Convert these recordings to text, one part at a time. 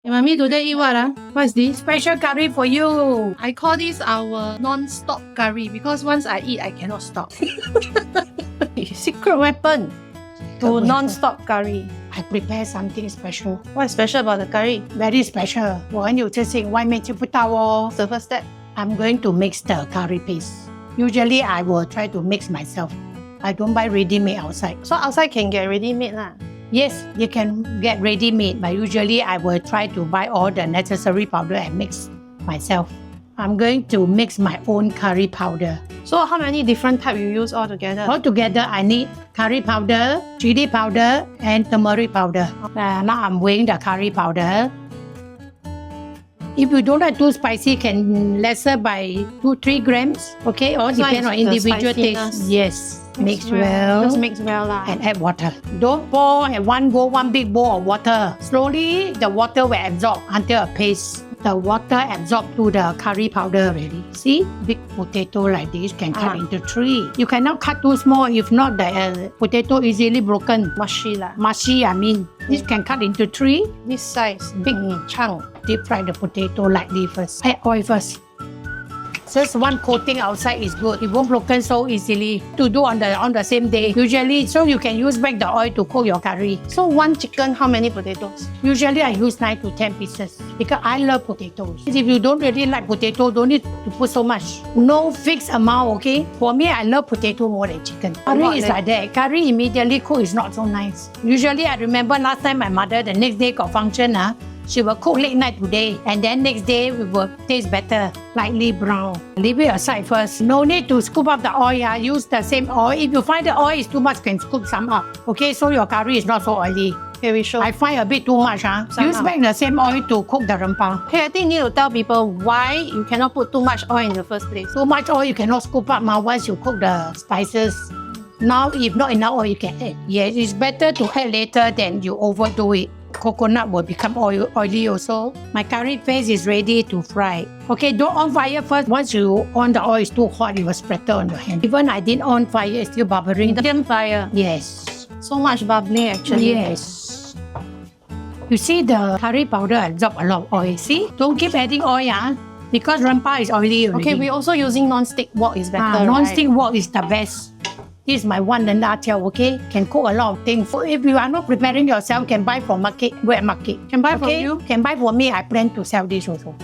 Hey, Mommy, today eat what? What is this? Special curry for you. I call this our non-stop curry because once I eat, I cannot stop. Secret weapon to weapon. non-stop curry. I prepare something special. What's special about the curry? Very special. 我很有自信，外面吃不到哦。 The first step. I'm going to mix the curry paste. Usually, I will try to mix myself. I don't buy ready-made outside. So outside can get ready-made lah. Yes, you can get ready-made, but usually I will try to buy all the necessary powder and mix myself. I'm going to mix my own curry powder. So how many different type you use all together? Altogether, I need curry powder, chili powder, and turmeric powder. Now I'm weighing the curry powder. If you don't like too spicy, can lesser by 2-3 grams. Okay, all depend on individual taste. Yes, mix well. Just mix well lah. And add water. Don't pour at one go, one big bowl of water. Slowly, the water will absorb until a paste. The water absorb to the curry powder already. See, big potato like this can cut into 3. You cannot cut too small. If not, the potato easily broken. Mushy lah. Mushy, I mean. This can cut into 3. This size, big chunk. Deep fry the potato lightly first. Add oil first. Just one coating outside is good. It won't broken so easily. To do on the same day. Usually, so you can use back the oil to cook your curry. So one chicken, how many potatoes? Usually I use 9 to 10 pieces because I love potatoes. If you don't really like potato, don't need to put so much. No fixed amount, okay? For me, I love potato more than chicken. Curry is like that. Curry immediately cook is not so nice. Usually I remember last time my mother, the next day got function, she will cook late night today and then next day it will taste better, lightly brown. Leave it aside first. No need to scoop up the oil. Use the same oil. If you find the oil is too much, can scoop some up. Okay, so your curry is not so oily. Okay, we show. I find a bit too much. Use back the same oil to cook the rempah. Hey, I think you need to tell people why you cannot put too much oil in the first place. Too much oil you cannot scoop up once you cook the spices. Now, if not enough oil, you can add. Yes, it's better to add later than you overdo it. Coconut will become oily also. My curry paste is ready to fry. Okay, don't on fire first. Once you on the oil, it's too hot, it will splatter on your hand. Even I didn't on fire, it's still bubbling. Medium fire. Yes. So much bubbling actually. Yes. You see the curry powder absorb a lot of oil. See? Don't keep adding oil, because rempah is oily already. Okay, we're also using non-stick wok is better, non-stick wok is the best. This is my one and okay? Can cook a lot of things. If you are not preparing yourself, can buy from market, wet market. Can buy from you? Can buy for me. I plan to sell this also.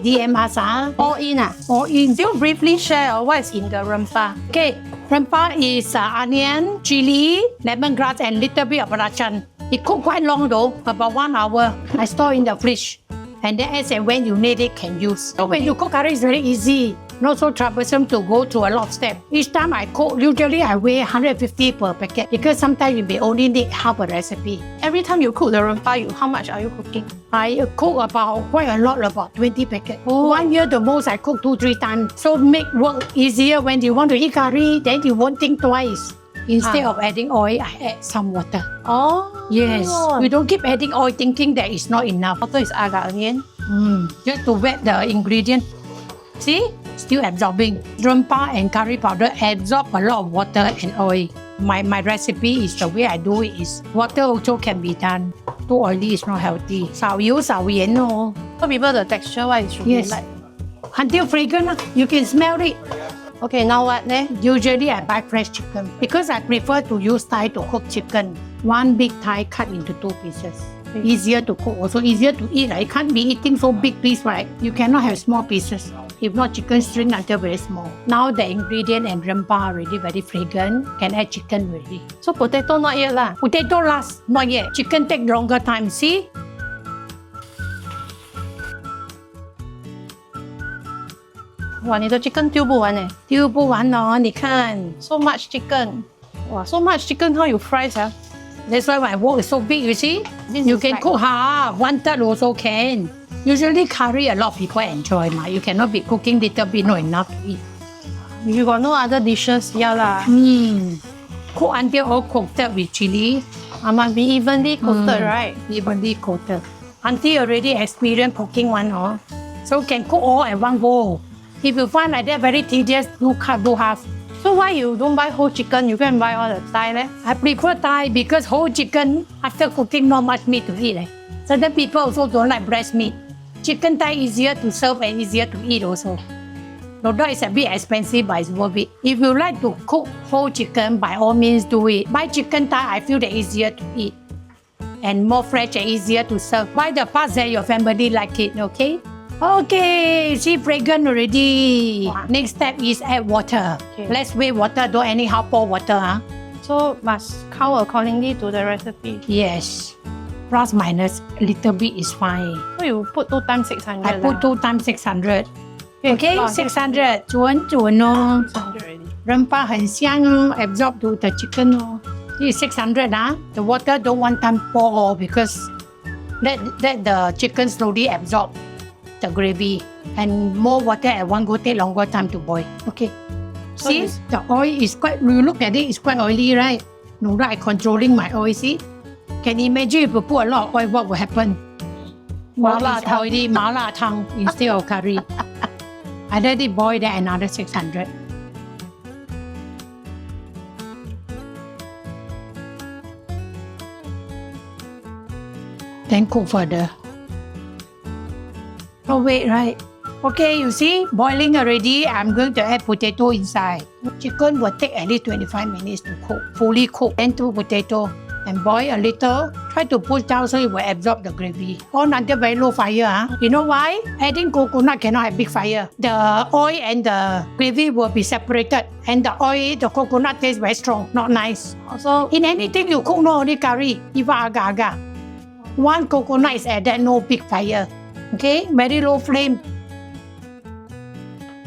DM us, All in All in. Still briefly share what is in the rempah. Okay, rempah is onion, chili, lemongrass, and little bit of belacan. It cook quite long though, about 1 hour. I store in the fridge. And then as and when you need it, can use. So when you cook curry, it's very easy. Not so troublesome to go through a lot of steps. Each time I cook, usually I weigh 150 per packet because sometimes you may only need half a recipe. Every time you cook the rempah, how much are you cooking? I cook about quite a lot, about 20 packets. 1 year the most I cook 2-3 times. So make work easier when you want to eat curry, then you won't think twice. Instead of adding oil, I add some water. Oh. Yes. You don't keep adding oil thinking that it's not enough. Water is agar again. Just to wet the ingredient. See? Still absorbing. Rempah and curry powder absorb a lot of water and oil. My recipe is the way I do it is water also can be done. Too oily is not healthy. 少油少盐 no. So people the texture what it should be like? Until fragrant, you can smell it. Okay, now what? Usually I buy fresh chicken because I prefer to use thigh to cook chicken. One big thigh cut into 2 pieces. Easier to cook, also easier to eat. You can't be eating so big piece, right? You cannot have small pieces. If not, chicken shrink until very small. Now the ingredient and rempah already very fragrant. Can add chicken already. So potato not yet lah. Potato last, not yet. Chicken take longer time. See? Wow, 你的 chicken 丢不完哎。丢不完哦，你看。So much chicken. Wow, so much chicken, how you fry, That's why my wok is so big, you see? You can cook half, 1/3 also can. Usually curry a lot of people enjoy. You cannot be cooking little bit, not enough to eat. You got no other dishes, yeah lah. Cook until all coated with chili. Must be evenly coated, right? Evenly coated. Until you already experienced cooking one, so can cook all at one go. If you find like that very tedious, do cut, do half. So why you don't buy whole chicken? You can buy all the thigh leh? I prefer thigh because whole chicken after cooking not much meat to eat. Certain people also don't like breast meat. Chicken thigh easier to serve and easier to eat also. Although it's a bit expensive, but it's worth it. If you like to cook whole chicken, by all means do it. Buy chicken thigh, I feel that easier to eat. And more fresh and easier to serve. Buy the parts that your family like it, okay? Okay, see fragrant already. Wow. Next step is add water. Okay. Let's weigh water, don't anyhow pour water. Huh? So must count accordingly to the recipe. Yes. Plus minus a little bit is fine. So you put 2 times 600. I put 2 times 600. Okay, wow. 600. 准哦。 600 already. Rempah 很香哦 absorb to the chicken 哦。This is 600 The water don't one time pour all because let the chicken slowly absorb the gravy. And more water at one go take longer time to boil. Okay. So See, the oil is quite, you look at it, it's quite oily, right? No, right, controlling my oil, see? Can you imagine if you put a lot of oil, what will happen? Mala It's oily, mala tang instead of curry. I let it boil there another 600. Then cook further. Oh wait, right? Okay, you see, boiling already. I'm going to add potato inside. Chicken will take at least 25 minutes to cook, fully cook. Then two potato and boil a little. Try to push down so it will absorb the gravy. On until very low fire. Huh? You know why? Adding coconut cannot have big fire. The oil and the gravy will be separated. And the oil, the coconut tastes very strong, not nice. Also, in anything you cook, no only curry, even agar-agar. One coconut is added, no big fire. Okay, very low flame.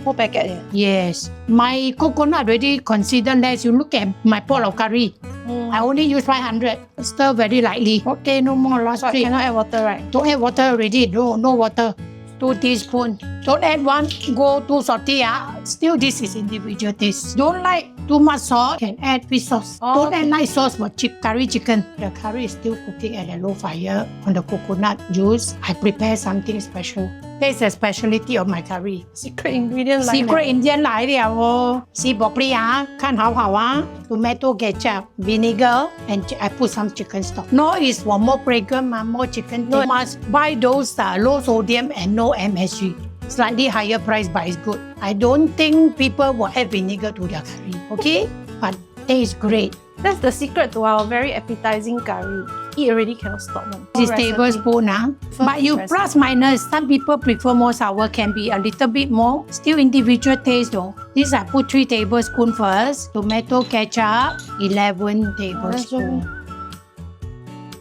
Whole packet here. Yes, my coconut already considered less. You look at my pot of curry. I only use 500. Stir very lightly. Okay, no more last So I trick. cannot add water, right? Don't add water already. No water. 2 teaspoons. Don't add one. Go too salty. Still, this is individual taste. Don't like too much sauce. Can add fish sauce. Oh, Don't add nice sauce for curry chicken. The curry is still cooking at a low fire on the coconut juice. I prepare something special. That's a specialty of my curry. Secret ingredient like Secret Indian 来了哦。See properly 看好好啊。Tomato ketchup, vinegar, and I put some chicken stock. No, it's for more fragrant, more chicken. No, must buy those low sodium and no MSG. Slightly higher price, but it's good. I don't think people will add vinegar to their curry. Okay, but tastes great. That's the secret to our very appetizing curry. Eat already cannot stop one. This Recipe. tablespoon, but you recipe. plus minus. Some people prefer more sour, can be a little bit more. Still individual taste though. This I put 3 tablespoons first. Tomato ketchup, 11 tablespoons.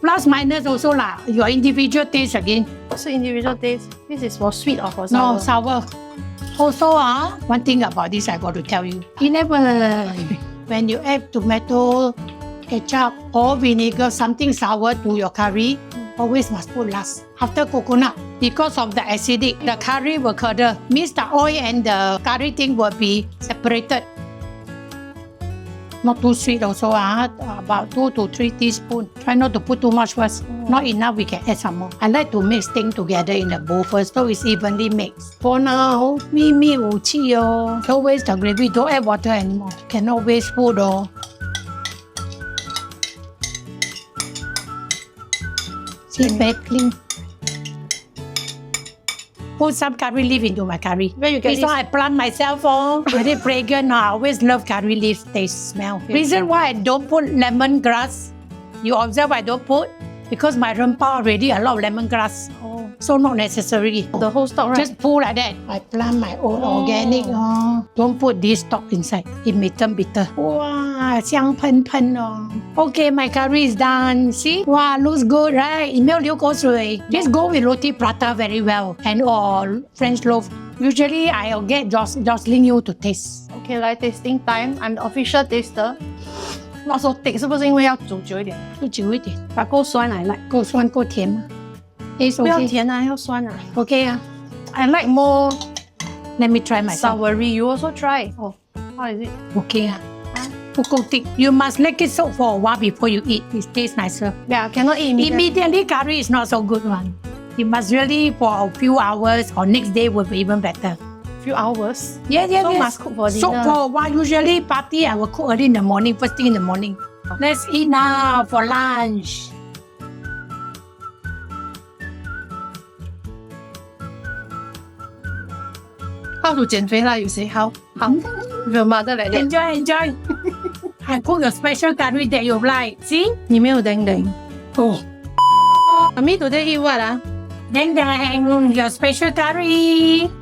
Plus minus also lah. Your individual taste again. So individual taste. This is for sweet or for sour? No, sour. Also, one thing about this I got to tell you. 11. When you add tomato, ketchup or vinegar, something sour to your curry, always must put last. After coconut, because of the acidic, the curry will curdle. Means the oil and the curry thing will be separated. Not too sweet also, about 2 to 3 teaspoons. Try not to put too much first. Not enough, we can add some more. I like to mix things together in the bowl first, so it's evenly mixed. For now, 秘密武器哦. Don't waste the gravy, don't add water anymore. Cannot waste food oh. See, very clean. Put some curry leaf into my curry. Where you get This this? one I plant myself very fragrant. I always love curry leaves. They smell. Reason why I don't put lemongrass, you observe I don't put, because my rempah already a lot of lemongrass. Oh. So not necessary. The whole stock, right? Just pull like that. I plant my own organic. Don't put this stock inside. It may turn bitter. Wow, 香喷喷哦. Okay, my curry is done. See? Wow, looks good, right? 没有流口水. This go with roti prata very well. And or French loaf. Usually, I'll get Jocelyn you to taste. Okay, like tasting time. I'm the official taster. Not so thick，是不是因为要煮久一点？就久一点，把够酸I like。够酸够甜吗？ It's 不要 okay. 甜啊，要酸啊。 Okay I like more Let me try myself. soury. You also try. Oh, how is it? Okay 不够 thick. You must let it soak for a while before you eat. It tastes nicer. Yeah, cannot eat immediately. Immediately curry is not so good one. You must really for a few hours or next day will be even better. Few hours. Yes. So must cook for dinner. Soak for a while. Usually party I will cook early in the morning, first thing in the morning. Let's eat now for lunch. How to 减肥啦？You say how? How? Your mother like that. Enjoy. I cook a special curry that you like. See? 你没有 deng deng. Oh. Mommy today eat what ah? Deng deng, your special curry.